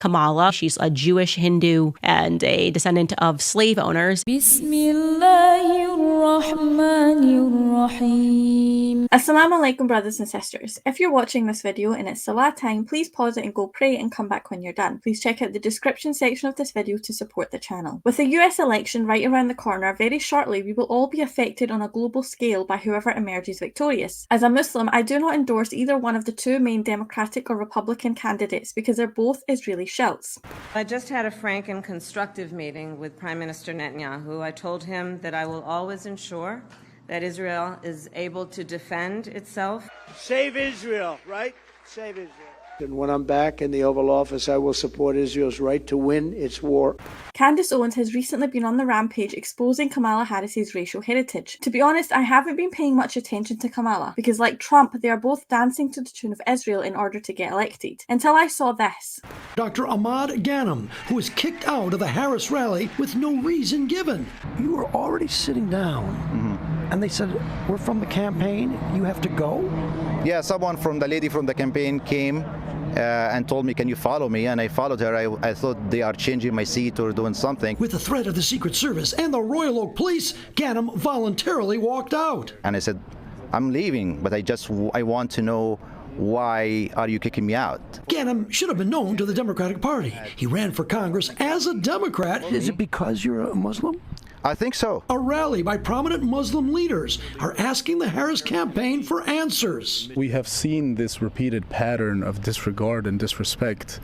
Kamala. She's a Jewish Hindu and a descendant of slave owners. Assalamu alaikum, brothers and sisters. If you're watching this video and it's Salah time, please pause it and go pray and come back when you're done. Please check out the description section of this video to support the channel. With the US election right around the corner, very shortly we will all be affected on a global scale by whoever emerges victorious. As a Muslim, I do not endorse either one of the two main Democratic or Republican candidates because they're both Israeli shilts. I just had a frank and constructive meeting with Prime Minister Netanyahu. I told him that I will always ensure that Israel is able to defend itself. Save Israel, right? Save Israel. And when I'm back in the Oval Office, I will support Israel's right to win its war. Candace Owens has recently been on the rampage exposing Kamala Harris's racial heritage. To be honest, I haven't been paying much attention to Kamala because, like Trump, they are both dancing to the tune of Israel in order to get elected. Until I saw this. Dr. Ahmad Ghanem, who was kicked out of the Harris rally with no reason given. You were already sitting down, and they said, "We're from the campaign, you have to go?" Yeah, the lady from the campaign came and told me, "Can you follow me?" And I followed her. I thought they are changing my seat or doing something. With the threat of the Secret Service and the Royal Oak Police, Ghanem voluntarily walked out. And I said, "I'm leaving, but I want to know, why are you kicking me out?" Ghanem should have been known to the Democratic Party. He ran for Congress as a Democrat. Is it because you're a Muslim? I think so. A rally by prominent Muslim leaders are asking the Harris campaign for answers. We have seen this repeated pattern of disregard and disrespect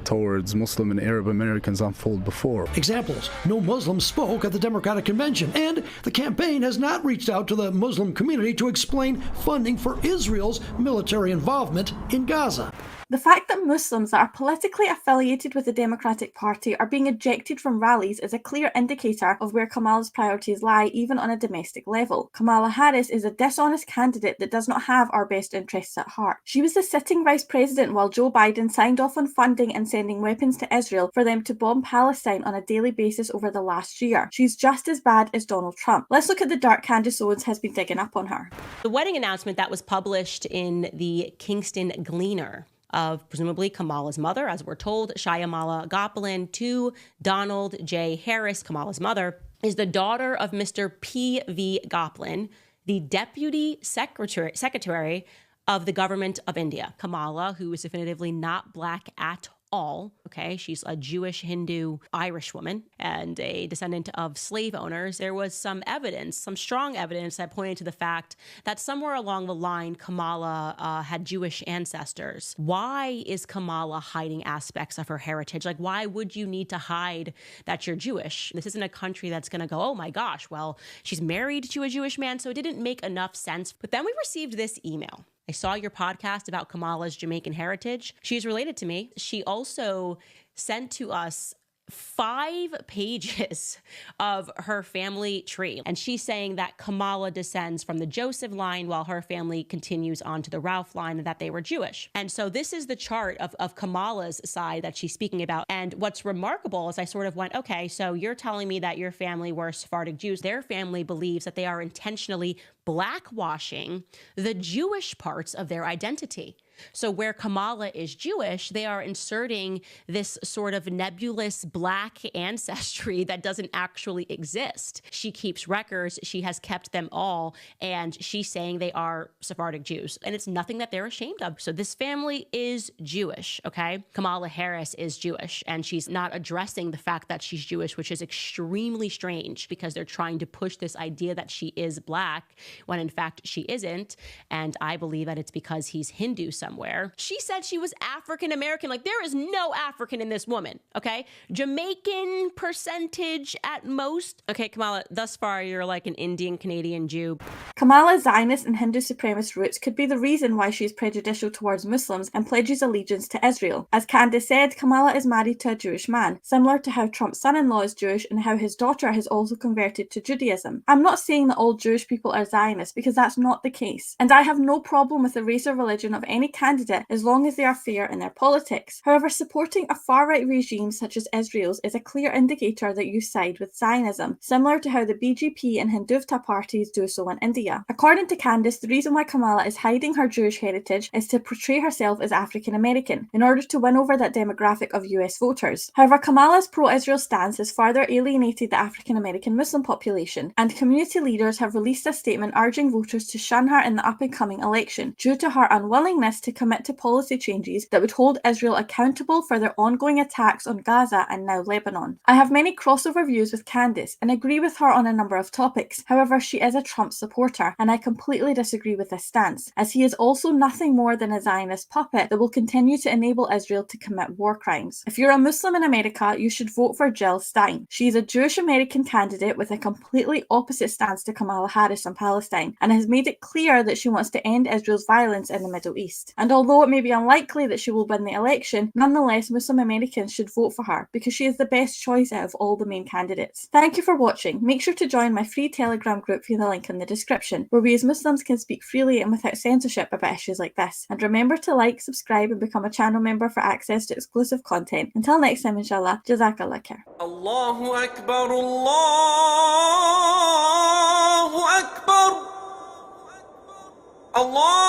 towards Muslim and Arab Americans unfold before. Examples: no Muslims spoke at the Democratic convention, and the campaign has not reached out to the Muslim community to explain funding for Israel's military involvement in Gaza. The fact that Muslims that are politically affiliated with the Democratic Party are being ejected from rallies is a clear indicator of where Kamala's priorities lie, even on a domestic level. Kamala Harris is a dishonest candidate that does not have our best interests at heart. She was the sitting vice president while Joe Biden signed off on funding and sending weapons to Israel for them to bomb Palestine on a daily basis over the last year. She's just as bad as Donald Trump. Let's look at the dirt Candace Owens has been digging up on her. The wedding announcement that was published in the Kingston Gleaner of presumably Kamala's mother, as we're told, Shyamala Gopalin, to Donald J. Harris, Kamala's mother, is the daughter of Mr. P.V. Gopalin, the Deputy Secretary of the Government of India. Kamala, who is definitively not black at all, okay? She's a Jewish Hindu Irish woman and a descendant of slave owners. There was some evidence, some strong evidence that pointed to the fact that somewhere along the line, Kamala had Jewish ancestors. Why is Kamala hiding aspects of her heritage? Like, why would you need to hide that you're Jewish? This isn't a country that's gonna go, oh my gosh, well, she's married to a Jewish man, so it didn't make enough sense. But then we received this email. I saw your podcast about Kamala's Jamaican heritage. She's related to me. She also sent to us 5 pages of her family tree. And she's saying that Kamala descends from the Joseph line while her family continues on to the Ralph line and that they were Jewish. And so this is the chart of Kamala's side that she's speaking about. And what's remarkable is I sort of went, okay, so you're telling me that your family were Sephardic Jews. Their family believes that they are intentionally blackwashing the Jewish parts of their identity. So where Kamala is Jewish, they are inserting this sort of nebulous black ancestry that doesn't actually exist. She keeps records, she has kept them all, and she's saying they are Sephardic Jews. And it's nothing that they're ashamed of. So this family is Jewish, okay? Kamala Harris is Jewish, and she's not addressing the fact that she's Jewish, which is extremely strange because they're trying to push this idea that she is black when in fact she isn't. And I believe that it's because he's Hindu somewhere. She said she was African American. Like, there is no African in this woman, okay? Jamaican percentage at most. Okay, Kamala, thus far you're like an Indian Canadian Jew. Kamala's Zionist and Hindu supremacist roots could be the reason why she is prejudicial towards Muslims and pledges allegiance to Israel. As Candace said, Kamala is married to a Jewish man, similar to how Trump's son-in-law is Jewish and how his daughter has also converted to Judaism. I'm not saying that all Jewish people are Zionists Zionists, because that's not the case. And I have no problem with the race or religion of any candidate as long as they are fair in their politics. However, supporting a far-right regime such as Israel's is a clear indicator that you side with Zionism, similar to how the BJP and Hindutva parties do so in India. According to Candace, the reason why Kamala is hiding her Jewish heritage is to portray herself as African American in order to win over that demographic of US voters. However, Kamala's pro-Israel stance has further alienated the African American Muslim population, and community leaders have released a statement urging voters to shun her in the up-and-coming election due to her unwillingness to commit to policy changes that would hold Israel accountable for their ongoing attacks on Gaza and now Lebanon. I have many crossover views with Candace and agree with her on a number of topics. However, she is a Trump supporter, and I completely disagree with this stance, as he is also nothing more than a Zionist puppet that will continue to enable Israel to commit war crimes. If you're a Muslim in America, you should vote for Jill Stein. She is a Jewish American candidate with a completely opposite stance to Kamala Harris on Palestine, and has made it clear that she wants to end Israel's violence in the Middle East. And although it may be unlikely that she will win the election, nonetheless Muslim Americans should vote for her because she is the best choice out of all the main candidates. Thank you for watching. Make sure to join my free Telegram group via the link in the description, where we as Muslims can speak freely and without censorship about issues like this. And remember to like, subscribe and become a channel member for access to exclusive content. Until next time, inshallah, Jazakallah khair. Allahu Akbar, Allahu Akbar, Allah.